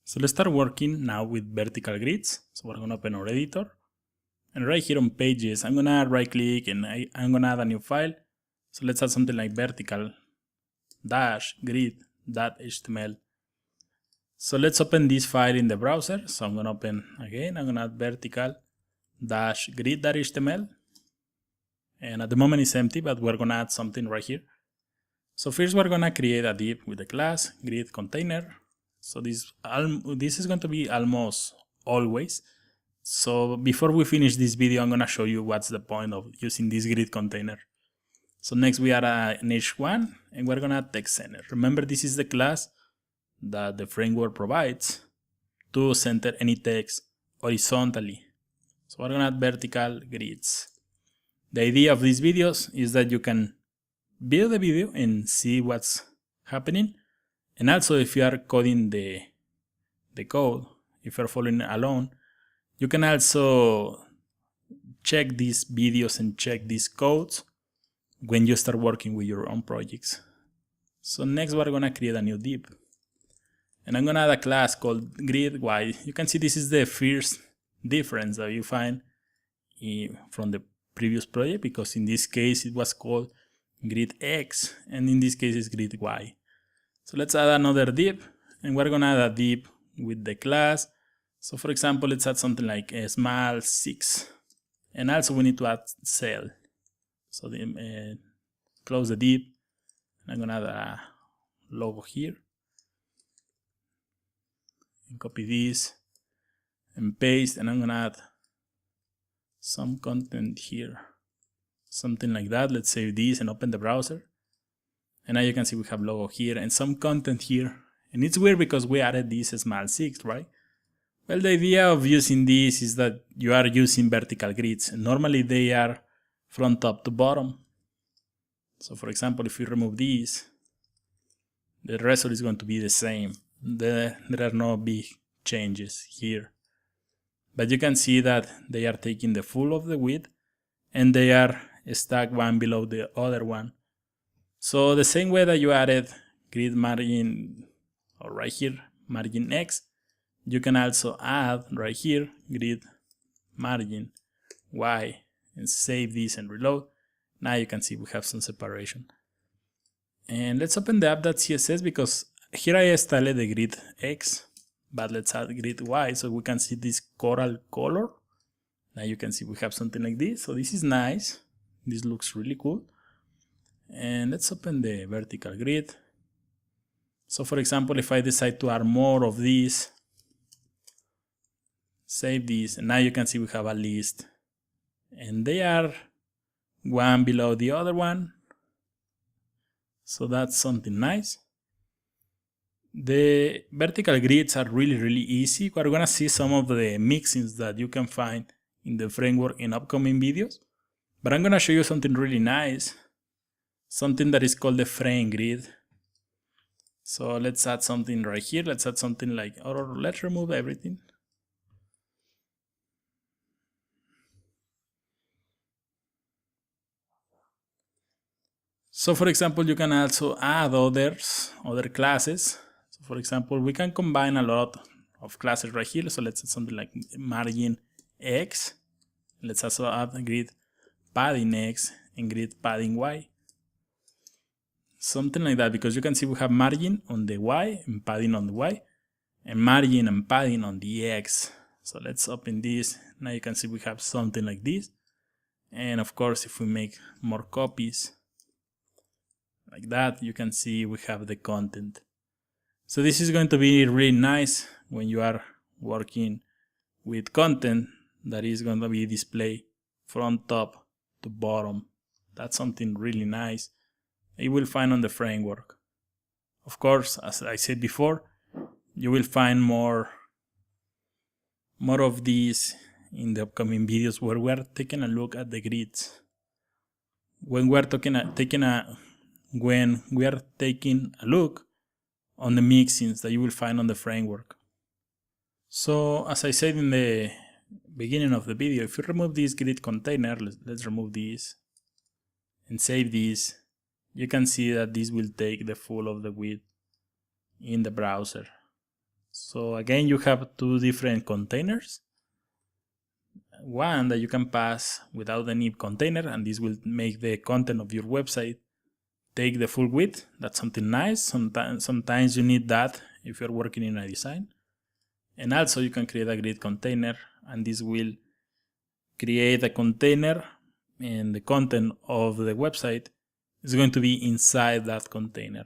So let's start working now with vertical grids. So we're going to open our editor. And right here on pages, I'm going to right click and I'm going to add a new file. So let's add something like vertical dash grid.html. So let's open this file in the browser. So I'm going to open again, I'm going to add vertical dash grid.html. And at the moment it's empty, but we're going to add something right here. So first we're going to create a div with the class grid container. So this is going to be almost always. So before we finish this video, I'm going to show you what's the point of using this grid container. So next we add an h1 and we're going to add text center. Remember, this is the class that the framework provides to center any text horizontally. So we're going to add vertical grids. The idea of these videos is that you can view the video and see what's happening. And also, if you are coding the code, if you're following along, you can also check these videos and check these codes when you start working with your own projects. So next we're going to create a new div. And I'm going to add a class called grid-y. You can see this is the first difference that you find from the previous project, because in this case it was called grid-x and in this case it's grid-y. So let's add another div, and we're going to add a div with the class. So for example, let's add something like a small 6. And also we need to add cell. So close the div. I'm going to add a logo here. And copy this and paste, and I'm going to add some content here. Something like that. Let's save this and open the browser. And now you can see we have logo here and some content here. And it's weird because we added this small 6, right? Well, the idea of using this is that you are using vertical grids. And normally they are from top to bottom. So for example, if you remove these, the result is going to be the same. There are no big changes here. But you can see that they are taking the full of the width and they are stacked one below the other one. So the same way that you added grid margin, or right here, margin X, you can also add right here grid margin Y and save this and reload. Now you can see we have some separation. And let's open the app.css, because here I styled the grid X, but let's add grid Y so we can see this coral color. Now you can see we have something like this. So this is nice. This looks really cool. And let's open the vertical grid. So for example, if I decide to add more of these, save this, and now you can see we have a list. And they are one below the other one. So that's something nice. The vertical grids are really easy. We're going to see some of the mixins that you can find in the framework in upcoming videos. But I'm going to show you something really nice. Something that is called the frame grid. So let's add something right here. Let's add something like, or let's remove everything. So for example, you can also add other classes. So for example, we can combine a lot of classes right here. So let's add something like margin X. Let's also add grid padding X and grid padding Y. Something like that, because you can see we have margin on the Y and padding on the Y, and margin and padding on the X. So let's open this. Now you can see we have something like this. And of course, if we make more copies like that, you can see we have the content. So this is going to be really nice when you are working with content that is going to be displayed from top to bottom. That's something really nice you will find on the framework. Of course, as I said before, you will find more of these in the upcoming videos where we are taking a look at the grids. When we are taking a look on the mixins that you will find on the framework. So as I said in the beginning of the video, if you remove this grid container, let's remove this and save this, you can see that this will take the full of the width in the browser. So again, you have two different containers. One that you can pass without any container, and this will make the content of your website take the full width. That's something nice. Sometimes you need that if you're working in a design. And also you can create a grid container, and this will create a container, and the content of the website is going to be inside that container.